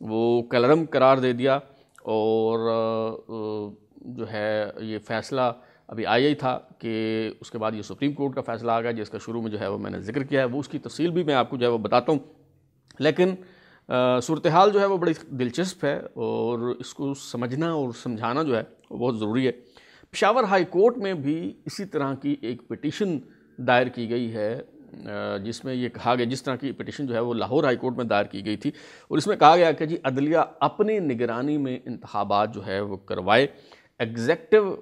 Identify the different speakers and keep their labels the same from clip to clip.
Speaker 1: وہ کلرم قرار دے دیا، اور جو ہے یہ فیصلہ ابھی آیا ہی تھا کہ اس کے بعد یہ سپریم کورٹ کا فیصلہ آ گیا، جس کا شروع میں جو ہے وہ میں نے ذکر کیا ہے، وہ اس کی تفصیل بھی میں آپ کو جو ہے وہ بتاتا ہوں۔ لیکن صورتحال جو ہے وہ بڑی دلچسپ ہے، اور اس کو سمجھنا اور سمجھانا جو ہے وہ بہت ضروری ہے۔ پشاور ہائی کورٹ میں بھی اسی طرح کی ایک پٹیشن دائر کی گئی ہے، جس میں یہ کہا گیا، جس طرح کی پٹیشن جو ہے وہ لاہور ہائی کورٹ میں دائر کی گئی تھی، اور اس میں کہا گیا کہ جی عدلیہ اپنی نگرانی میں انتخابات جو ہے وہ کروائے، ایگزیکٹو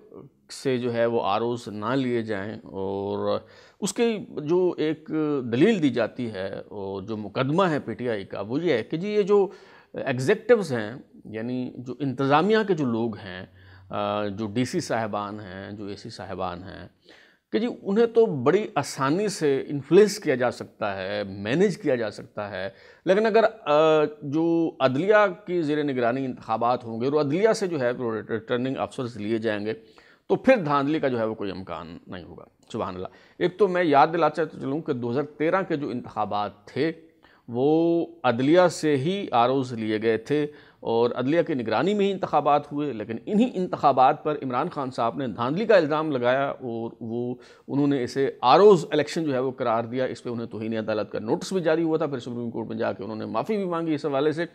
Speaker 1: سے جو ہے وہ آروز نہ لیے جائیں، اور اس کی جو ایک دلیل دی جاتی ہے اور جو مقدمہ ہے پی ٹی آئی کا، وہ یہ ہے کہ جی یہ جو ایگزیکٹوز ہیں، یعنی جو انتظامیہ کے جو لوگ ہیں، جو ڈی سی صاحبان ہیں، جو اے سی صاحبان ہیں، کہ جی انہیں تو بڑی آسانی سے انفلوئنس کیا جا سکتا ہے، مینیج کیا جا سکتا ہے، لیکن اگر جو عدلیہ کی زیر نگرانی انتخابات ہوں گے اور عدلیہ سے جو ہے ریٹرننگ افسرز لیے جائیں گے، تو پھر دھاندلی کا جو ہے وہ کوئی امکان نہیں ہوگا۔ سبحان اللہ۔ ایک تو میں یاد دلاتا چلوں کہ 2013 کے جو انتخابات تھے وہ عدلیہ سے ہی آروز لیے گئے تھے، اور عدلیہ کی نگرانی میں ہی انتخابات ہوئے، لیکن انہی انتخابات پر عمران خان صاحب نے دھاندلی کا الزام لگایا، اور انہوں نے اسے آروز الیکشن جو ہے وہ قرار دیا۔ اس پہ انہیں توہین عدالت کا نوٹس بھی جاری ہوا تھا، پھر سپریم کورٹ میں جا کے انہوں نے معافی بھی مانگی اس حوالے سے۔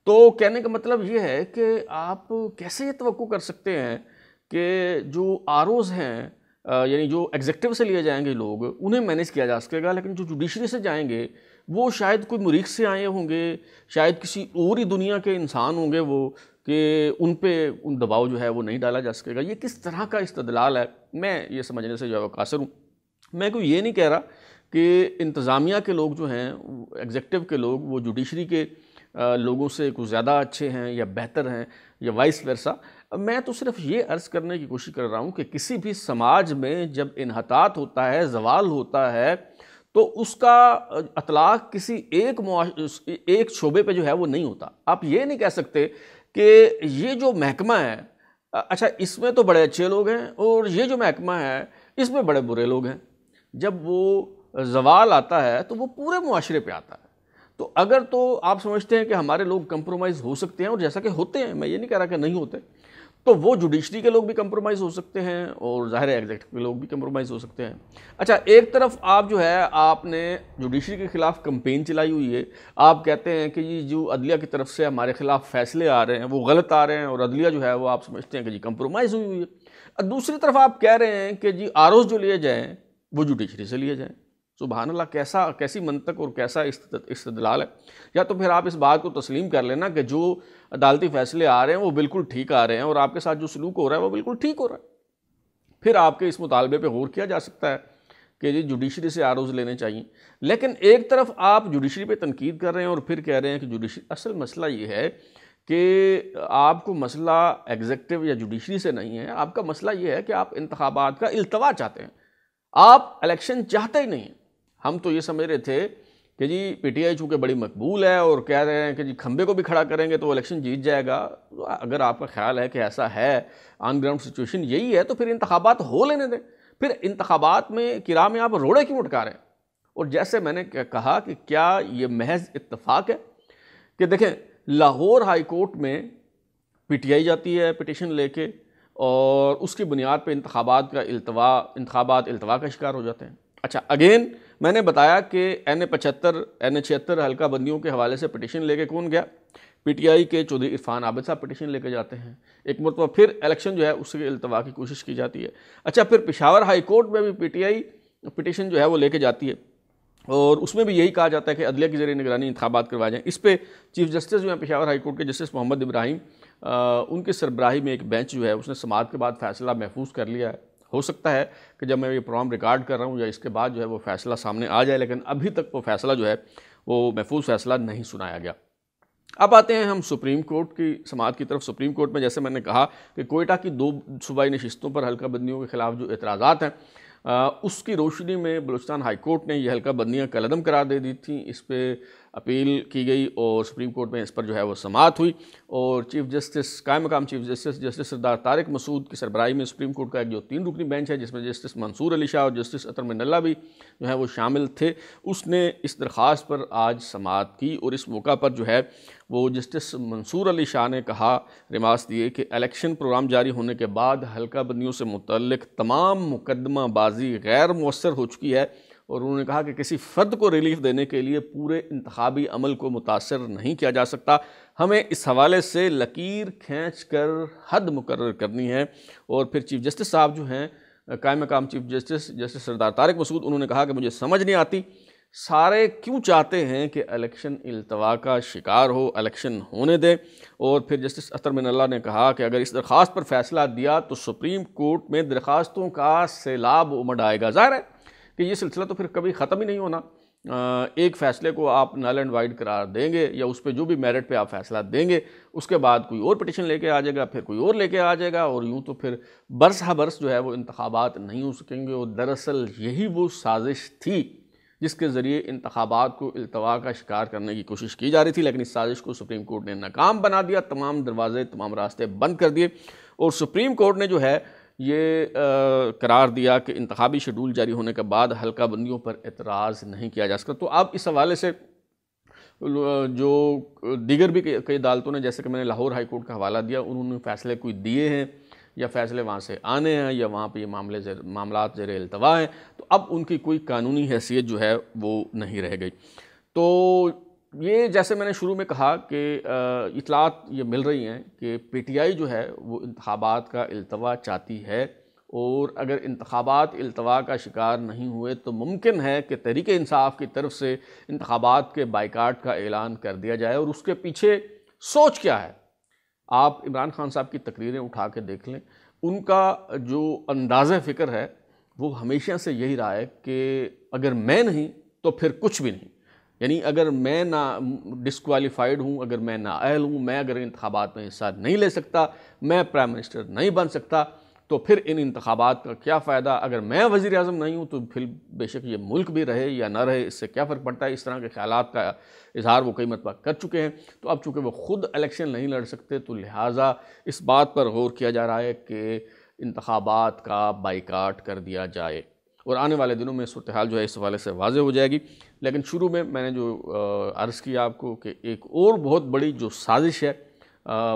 Speaker 1: تو کہنے کا مطلب یہ ہے کہ آپ کیسے یہ توقع کر سکتے ہیں کہ جو آروز ہیں، یعنی جو ایگزیکٹو سے لیے جائیں گے لوگ، انہیں مینیج کیا جا سکے گا، لیکن جو جوڈیشری سے جائیں گے وہ شاید کوئی مریخ سے آئے ہوں گے، شاید کسی اور ہی دنیا کے انسان ہوں گے وہ، کہ ان پہ ان دباؤ جو ہے وہ نہیں ڈالا جا سکے گا۔ یہ کس طرح کا استدلال ہے، میں یہ سمجھنے سے جو ہے وہ قاصر ہوں۔ میں کوئی یہ نہیں کہہ رہا کہ انتظامیہ کے لوگ جو ہیں، ایگزیکٹو کے لوگ، وہ جوڈیشری کے لوگوں سے کچھ زیادہ اچھے ہیں یا بہتر ہیں یا وائس ورسا۔ میں تو صرف یہ عرض کرنے کی کوشش کر رہا ہوں کہ کسی بھی سماج میں جب انحطاط ہوتا ہے، زوال ہوتا ہے، تو اس کا اطلاق کسی ایک شعبے پہ جو ہے وہ نہیں ہوتا۔ آپ یہ نہیں کہہ سکتے کہ یہ جو محکمہ ہے، اچھا اس میں تو بڑے اچھے لوگ ہیں، اور یہ جو محکمہ ہے اس میں بڑے برے لوگ ہیں۔ جب وہ زوال آتا ہے تو وہ پورے معاشرے پہ آتا ہے۔ تو اگر تو آپ سمجھتے ہیں کہ ہمارے لوگ کمپرومائز ہو سکتے ہیں، اور جیسا کہ ہوتے ہیں، میں یہ نہیں کہہ رہا کہ نہیں ہوتے، تو وہ جوڈیشری کے لوگ بھی کمپرومائز ہو سکتے ہیں، اور ظاہر ایگزیکٹو کے لوگ بھی کمپرومائز ہو سکتے ہیں۔ اچھا ایک طرف آپ جو ہے، آپ نے جوڈیشری کے خلاف کمپین چلائی ہوئی ہے، آپ کہتے ہیں کہ یہ جو عدلیہ کی طرف سے ہمارے خلاف فیصلے آ رہے ہیں وہ غلط آ رہے ہیں، اور عدلیہ جو ہے وہ آپ سمجھتے ہیں کہ جی کمپرومائز ہوئی ہوئی ہے۔ دوسری طرف آپ کہہ رہے ہیں کہ جی آروز جو لیے جائیں وہ جوڈیشری سے لیے جائیں۔ سبحان اللہ، کیسی منطق اور کیسا استدلال ہے۔ یا تو پھر آپ اس بات کو تسلیم کر لینا کہ جو عدالتی فیصلے آ رہے ہیں وہ بالکل ٹھیک آ رہے ہیں، اور آپ کے ساتھ جو سلوک ہو رہا ہے وہ بالکل ٹھیک ہو رہا ہے۔ پھر آپ کے اس مطالبے پہ غور کیا جا سکتا ہے کہ جی جوڈیشری سے آروز لینے چاہیے۔ لیکن ایک طرف آپ جوڈیشری پہ تنقید کر رہے ہیں، اور پھر کہہ رہے ہیں کہ جوڈیشری، اصل مسئلہ یہ ہے کہ آپ کو مسئلہ ایگزیکٹو یا جوڈیشری سے نہیں ہے، آپ کا مسئلہ یہ ہے کہ آپ انتخابات کا التوا چاہتے ہیں، آپ الیکشن چاہتے ہی نہیں ہیں۔ ہم تو یہ سمجھ رہے تھے کہ جی پی ٹی آئی چونکہ بڑی مقبول ہے، اور کہہ رہے ہیں کہ جی کھمبے کو بھی کھڑا کریں گے تو وہ الیکشن جیت جائے گا۔ اگر آپ کا خیال ہے کہ ایسا ہے، آن گراؤنڈ سچویشن یہی ہے، تو پھر انتخابات ہو لینے دیں۔ پھر انتخابات میں کرا میں آپ روڑے کیوں اٹکا رہے ہیں؟ اور جیسے میں نے کہا کہ کیا یہ محض اتفاق ہے کہ دیکھیں لاہور ہائی کورٹ میں پی ٹی آئی جاتی ہے پٹیشن لے کے، اور اس کی بنیاد پہ انتخابات التوا کا شکار ہو جاتے ہیں۔ اچھا اگین میں نے بتایا کہ N76 حلقہ بندیوں کے حوالے سے پٹیشن لے کے کون گیا؟ پی ٹی آئی کے چودھری عرفان عابد صاحب پٹیشن لے کے جاتے ہیں۔ ایک مرتبہ پھر الیکشن جو ہے اس کے التوا کی کوشش کی جاتی ہے۔ اچھا پھر پشاور ہائی کورٹ میں بھی پی ٹی آئی پٹیشن جو ہے وہ لے کے جاتی ہے، اور اس میں بھی یہی کہا جاتا ہے کہ عدلیہ کی زیر نگرانی انتخابات کروائے جائیں۔ اس پہ چیف جسٹس جو ہیں پشاور ہائی کورٹ کے جسٹس محمد ابراہیم، ان کی سربراہی میں ایک بینچ جو ہے اس نے سماعت کے بعد فیصلہ محفوظ کر لیا ہے۔ ہو سکتا ہے کہ جب میں یہ پروگرام ریکارڈ کر رہا ہوں یا اس کے بعد جو ہے وہ فیصلہ سامنے آ جائے، لیکن ابھی تک وہ فیصلہ جو ہے وہ محفوظ فیصلہ نہیں سنایا گیا۔ اب آتے ہیں ہم سپریم کورٹ کی سماعت کی طرف۔ سپریم کورٹ میں جیسے میں نے کہا کہ کوئٹہ کی 2 صوبائی نشستوں پر حلقہ بندیوں کے خلاف جو اعتراضات ہیں، اس کی روشنی میں بلوچستان ہائی کورٹ نے یہ حلقہ بندیاں کالعدم قرار دے دی تھیں۔ اس پہ اپیل کی گئی اور سپریم کورٹ میں اس پر جو ہے وہ سماعت ہوئی، اور چیف جسٹس قائم مقام چیف جسٹس سردار طارق مسعود کی سربراہی میں سپریم کورٹ کا ایک جو 3 رکنی بینچ ہے جس میں جسٹس منصور علی شاہ اور جسٹس اطہر من اللہ بھی جو ہے وہ شامل تھے، اس نے اس درخواست پر آج سماعت کی، اور اس موقع پر جو ہے وہ جسٹس منصور علی شاہ نے کہا، ریمارکس دیے کہ الیکشن پروگرام جاری ہونے کے بعد حلقہ بندیوں سے متعلق تمام مقدمہ بازی غیر مؤثر ہو چکی ہے، اور انہوں نے کہا کہ کسی فرد کو ریلیف دینے کے لیے پورے انتخابی عمل کو متاثر نہیں کیا جا سکتا، ہمیں اس حوالے سے لکیر کھینچ کر حد مقرر کرنی ہے۔ اور پھر چیف جسٹس صاحب جو ہیں قائم مقام چیف جسٹس سردار طارق مسعود، انہوں نے کہا کہ مجھے سمجھ نہیں آتی سارے کیوں چاہتے ہیں کہ الیکشن التوا کا شکار ہو، الیکشن ہونے دیں۔ اور پھر جسٹس اطہر من اللہ نے کہا کہ اگر اس درخواست پر فیصلہ دیا تو سپریم کورٹ میں درخواستوں کا سیلاب امڑ آئے گا، ظاہر ہے کہ یہ سلسلہ تو پھر کبھی ختم ہی نہیں ہونا، ایک فیصلے کو آپ نل اینڈ وائڈ قرار دیں گے یا اس پہ جو بھی میرٹ پہ آپ فیصلہ دیں گے، اس کے بعد کوئی اور پٹیشن لے کے آ جائے گا، پھر کوئی اور لے کے آ جائے گا، اور یوں تو پھر برس ہا برس جو ہے وہ انتخابات نہیں ہو سکیں گے۔ اور دراصل یہی وہ سازش تھی جس کے ذریعے انتخابات کو التوا کا شکار کرنے کی کوشش کی جا رہی تھی، لیکن اس سازش کو سپریم کورٹ نے ناکام بنا دیا، تمام دروازے تمام راستے بند کر دیے، اور سپریم کورٹ نے جو ہے یہ قرار دیا کہ انتخابی شیڈول جاری ہونے کے بعد حلقہ بندیوں پر اعتراض نہیں کیا جا سکتا۔ تو اب اس حوالے سے جو دیگر بھی کئی عدالتوں نے، جیسے کہ میں نے لاہور ہائی کورٹ کا حوالہ دیا، انہوں نے فیصلے کوئی دیے ہیں یا فیصلے وہاں سے آنے ہیں یا وہاں پہ یہ معاملات زیر التوا ہیں، تو اب ان کی کوئی قانونی حیثیت جو ہے وہ نہیں رہ گئی۔ تو یہ جیسے میں نے شروع میں کہا کہ اطلاعات یہ مل رہی ہیں کہ پی ٹی آئی جو ہے وہ انتخابات کا التوا چاہتی ہے، اور اگر انتخابات التوا کا شکار نہیں ہوئے تو ممکن ہے کہ تحریک انصاف کی طرف سے انتخابات کے بائیکاٹ کا اعلان کر دیا جائے۔ اور اس کے پیچھے سوچ کیا ہے، آپ عمران خان صاحب کی تقریریں اٹھا کے دیکھ لیں، ان کا جو انداز فکر ہے وہ ہمیشہ سے یہی رہا ہے کہ اگر میں نہیں تو پھر کچھ بھی نہیں، یعنی اگر میں نہ ڈسکوالیفائیڈ ہوں، اگر میں نااہل ہوں، میں اگر انتخابات میں حصہ نہیں لے سکتا، میں پرائم منسٹر نہیں بن سکتا، تو پھر ان انتخابات کا کیا فائدہ؟ اگر میں وزیر اعظم نہیں ہوں تو پھر بے شک یہ ملک بھی رہے یا نہ رہے، اس سے کیا فرق پڑتا ہے؟ اس طرح کے خیالات کا اظہار وہ کئی مرتبہ کر چکے ہیں۔ تو اب چونکہ وہ خود الیکشن نہیں لڑ سکتے تو لہٰذا اس بات پر غور کیا جا رہا ہے کہ انتخابات کا بائیکاٹ کر دیا جائے، اور آنے والے دنوں میں صورتحال جو ہے اس حوالے سے واضح ہو جائے گی۔ لیکن شروع میں میں نے جو عرض کیا آپ کو کہ ایک اور بہت بڑی جو سازش ہے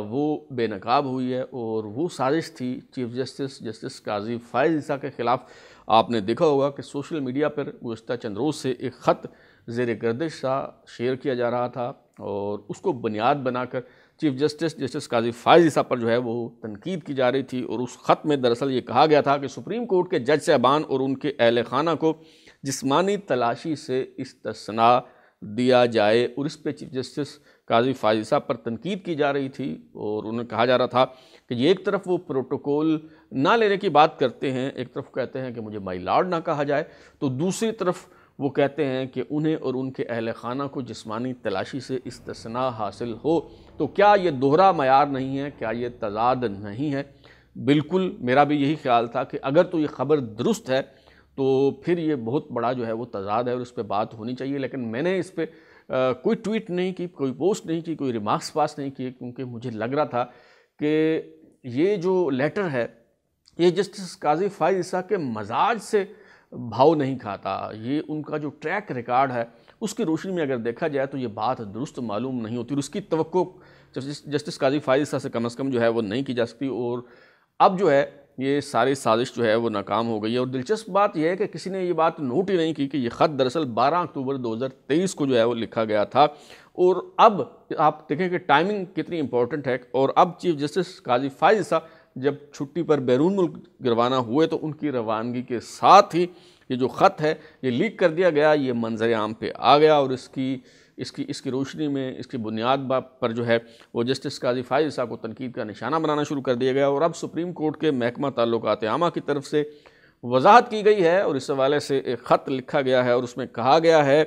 Speaker 1: وہ بے نقاب ہوئی ہے، اور وہ سازش تھی چیف جسٹس قاضی فائز عیسیٰ کے خلاف۔ آپ نے دیکھا ہوگا کہ سوشل میڈیا پر گزشتہ چند روز سے ایک خط زیر گردش سا شیئر کیا جا رہا تھا، اور اس کو بنیاد بنا کر چیف جسٹس قاضی فائز عیسیٰ پر جو ہے وہ تنقید کی جا رہی تھی، اور اس خط میں دراصل یہ کہا گیا تھا کہ سپریم کورٹ کے جج صاحبان اور ان کے اہل خانہ کو جسمانی تلاشی سے استثناء دیا جائے، اور اس پہ چیف جسٹس قاضی فائز عیسیٰ پر تنقید کی جا رہی تھی، اور انہیں کہا جا رہا تھا کہ یہ ایک طرف وہ پروٹوکول نہ لینے کی بات کرتے ہیں، ایک طرف کہتے ہیں کہ مجھے مائی لارڈ نہ کہا جائے، تو دوسری طرف وہ کہتے ہیں کہ انہیں اور ان کے اہل خانہ کو جسمانی تلاشی سے استثناء حاصل ہو۔ تو کیا یہ دوہرا معیار نہیں ہے؟ کیا یہ تضاد نہیں ہے؟ بالکل میرا بھی یہی خیال تھا کہ اگر تو یہ خبر درست ہے تو پھر یہ بہت بڑا جو ہے وہ تضاد ہے، اور اس پہ بات ہونی چاہیے۔ لیکن میں نے اس پہ کوئی ٹویٹ نہیں کی، کوئی پوسٹ نہیں کی، کوئی ریمارکس پاس نہیں کیے، کیونکہ مجھے لگ رہا تھا کہ یہ جو لیٹر ہے یہ جسٹس قاضی فائز عیسیٰ کے مزاج سے بھاؤ نہیں کھاتا، یہ ان کا جو ٹریک ریکارڈ ہے اس کی روشنی میں اگر دیکھا جائے تو یہ بات درست معلوم نہیں ہوتی، اور اس کی توقع جسٹس قاضی فائز عیسیٰ سے کم از کم جو ہے وہ نہیں کی جا سکتی۔ اور اب جو ہے یہ ساری سازش جو ہے وہ ناکام ہو گئی ہے۔ اور دلچسپ بات یہ ہے کہ کسی نے یہ بات نوٹ ہی نہیں کی کہ یہ خط دراصل 12 اکتوبر 2023 کو جو ہے وہ لکھا گیا تھا، اور اب آپ دیکھیں کہ ٹائمنگ کتنی امپورٹنٹ ہے۔ اور اب چیف جسٹس قاضی فائز عیسیٰ جب چھٹی پر بیرون ملک روانہ ہوئے تو ان کی روانگی کے ساتھ ہی یہ جو خط ہے یہ لیک کر دیا گیا، یہ منظر عام پہ آ گیا، اور اس کی روشنی میں اس کی بنیاد پر جو ہے وہ جسٹس قاضی فائز عیسیٰ کو تنقید کا نشانہ بنانا شروع کر دیا گیا۔ اور اب سپریم کورٹ کے محکمہ تعلقات عامہ کی طرف سے وضاحت کی گئی ہے، اور اس حوالے سے ایک خط لکھا گیا ہے، اور اس میں کہا گیا ہے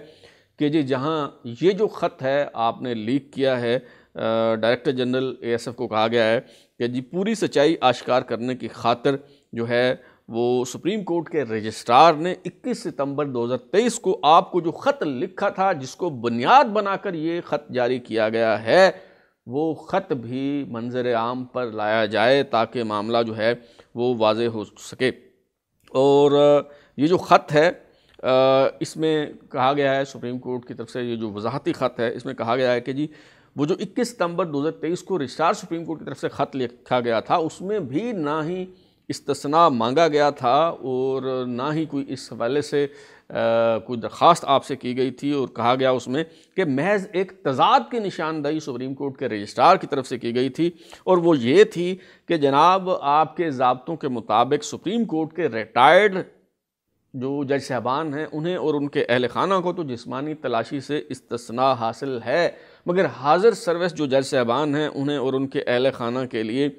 Speaker 1: کہ جی جہاں یہ جو خط ہے آپ نے لیک کیا ہے، ڈائریکٹر جنرل ASF کو کہا گیا ہے کہ جی پوری سچائی آشکار کرنے کی خاطر جو ہے وہ سپریم کورٹ کے رجسٹرار نے 21 ستمبر 2023 کو آپ کو جو خط لکھا تھا، جس کو بنیاد بنا کر یہ خط جاری کیا گیا ہے، وہ خط بھی منظر عام پر لایا جائے تاکہ معاملہ جو ہے وہ واضح ہو سکے۔ اور یہ جو خط ہے اس میں کہا گیا ہے سپریم کورٹ کی طرف سے، یہ جو وضاحتی خط ہے اس میں کہا گیا ہے کہ جی وہ جو 21 ستمبر 2023 کو رجسٹرار سپریم کورٹ کی طرف سے خط لکھا گیا تھا، اس میں بھی نہ ہی استثناء مانگا گیا تھا اور نہ ہی کوئی اس حوالے سے کوئی درخواست آپ سے کی گئی تھی، اور کہا گیا اس میں کہ محض ایک تضاد کی نشاندہی سپریم کورٹ کے رجسٹرار کی طرف سے کی گئی تھی، اور وہ یہ تھی کہ جناب آپ کے ضابطوں کے مطابق سپریم کورٹ کے ریٹائرڈ جو جج صاحبان ہیں انہیں اور ان کے اہل خانہ کو تو جسمانی تلاشی سے استثناء حاصل ہے، مگر حاضر سروس جو جج صاحبان ہیں انہیں اور ان کے اہل خانہ کے لیے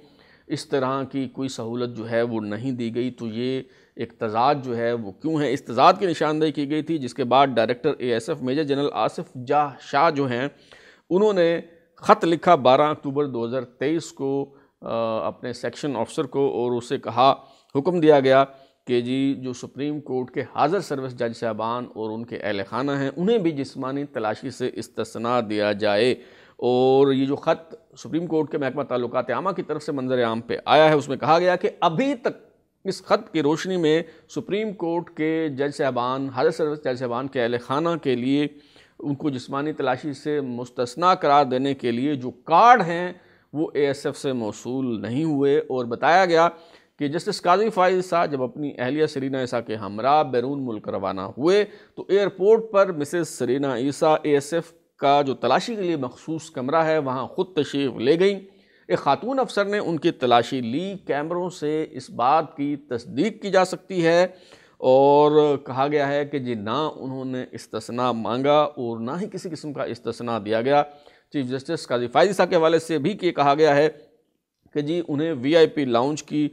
Speaker 1: اس طرح کی کوئی سہولت جو ہے وہ نہیں دی گئی۔ تو یہ ایک تضاد جو ہے وہ کیوں ہے؟ اس تضاد کی نشاندہی کی گئی تھی، جس کے بعد director ASF major general Asif Jah Shah جو ہیں انہوں نے خط لکھا 12 اکتوبر 2023 کو اپنے سیکشن آفیسر کو، اور اسے کہا، حکم دیا گیا کہ جی جو سپریم کورٹ کے حاضر سروس جج صاحبان اور ان کے اہل خانہ ہیں انہیں بھی جسمانی تلاشی سے استثناء دیا جائے۔ اور یہ جو خط سپریم کورٹ کے محکمہ تعلقات عامہ کی طرف سے منظر عام پہ آیا ہے، اس میں کہا گیا کہ ابھی تک اس خط کی روشنی میں سپریم کورٹ کے جج صاحبان، حاضر سروس جج صاحبان کے اہل خانہ کے لیے ان کو جسمانی تلاشی سے مستثنیٰ قرار دینے کے لیے جو کارڈ ہیں وہ ASF سے موصول نہیں ہوئے، اور بتایا گیا کہ جسٹس قاضی فائز عیسیٰ جب اپنی اہلیہ سرینا عیسیٰ کے ہمراہ بیرون ملک روانہ ہوئے تو ایئرپورٹ پر مسز سرینا عیسیٰ ASF کا جو تلاشی کے لیے مخصوص کمرہ ہے وہاں خود تشریف لے گئیں۔ ایک خاتون افسر نے ان کی تلاشی لی، کیمروں سے اس بات کی تصدیق کی جا سکتی ہے، اور کہا گیا ہے کہ جی نہ انہوں نے استثناء مانگا اور نہ ہی کسی قسم کا استثناء دیا گیا۔ چیف جسٹس قاضی فائز عیسیٰ کے حوالے سے بھی یہ کہا گیا ہے کہ جی انہیں VIP لاؤنج کی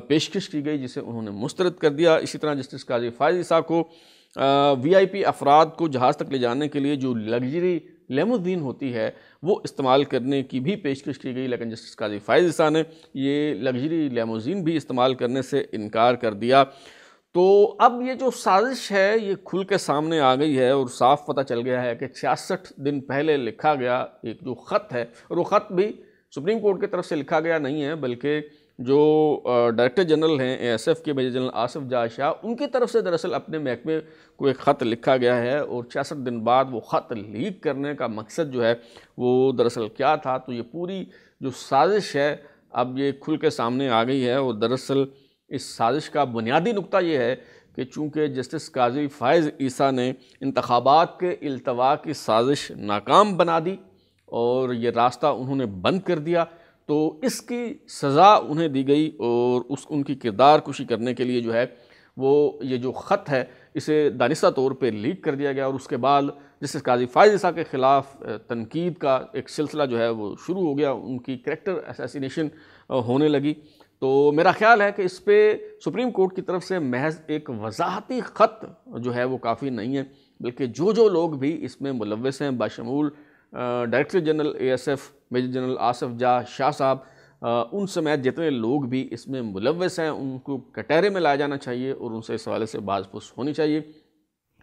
Speaker 1: پیشکش کی گئی جسے انہوں نے مسترد کر دیا۔ اسی طرح جسٹس قاضی فائز عیسیٰ کو VIP افراد کو جہاز تک لے جانے کے لیے جو لگژری لیموزین ہوتی ہے وہ استعمال کرنے کی بھی پیشکش کی گئی، لیکن جسٹس قاضی فائز عیسیٰ نے یہ لگژری لیموزین بھی استعمال کرنے سے انکار کر دیا۔ تو اب یہ جو سازش ہے یہ کھل کے سامنے آ گئی ہے، اور صاف پتہ چل گیا ہے کہ 66 دن پہلے لکھا گیا ایک جو خط ہے، اور وہ خط بھی سپریم کورٹ کی طرف سے لکھا گیا نہیں ہے بلکہ جو ڈائریکٹر جنرل ہیں ASF کے میجر جنرل آصف جاہ شاہ ان کی طرف سے دراصل اپنے محکمے کو ایک خط لکھا گیا ہے، اور 66 دن بعد وہ خط لیک کرنے کا مقصد جو ہے وہ دراصل کیا تھا۔ تو یہ پوری جو سازش ہے اب یہ کھل کے سامنے آ گئی ہے، اور دراصل اس سازش کا بنیادی نقطہ یہ ہے کہ چونکہ جسٹس قاضی فائز عیسیٰ نے انتخابات کے التوا کی سازش ناکام بنا دی اور یہ راستہ انہوں نے بند کر دیا، تو اس کی سزا انہیں دی گئی، اور ان کی کردار کشی کرنے کے لیے جو ہے وہ یہ جو خط ہے اسے دانستہ طور پہ لیک کر دیا گیا، اور اس کے بعد جسٹس قاضی فائز عیسیٰ کے خلاف تنقید کا ایک سلسلہ جو ہے وہ شروع ہو گیا، ان کی کریکٹر اسیسینیشن ہونے لگی۔ تو میرا خیال ہے کہ اس پہ سپریم کورٹ کی طرف سے محض ایک وضاحتی خط جو ہے وہ کافی نہیں ہے، بلکہ جو لوگ بھی اس میں ملوث ہیں بشمول director general ASF major general Asif Jah Shah صاحب، ان سمیت جتنے لوگ بھی اس میں ملوث ہیں ان کو کٹہرے میں لایا جانا چاہیے اور ان سے اس حوالے سے باز پرس ہونی چاہیے۔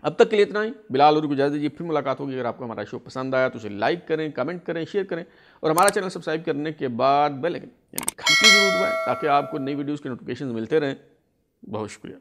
Speaker 1: اب تک کے لیے اتنا ہی، بلال لوری کو اجازت دیجیے، پھر ملاقات ہوگی۔ اگر آپ کو ہمارا شو پسند آیا تو اسے لائک کریں، کمنٹ کریں، شیئر کریں، اور ہمارا چینل سبسکرائب کرنے کے بعد بیل آئکن یعنی گھنٹی ضرور دبائیں تاکہ آپ کو نئی ویڈیوز کے نوٹیفیکیشنز ملتے رہیں۔ بہت شکریہ۔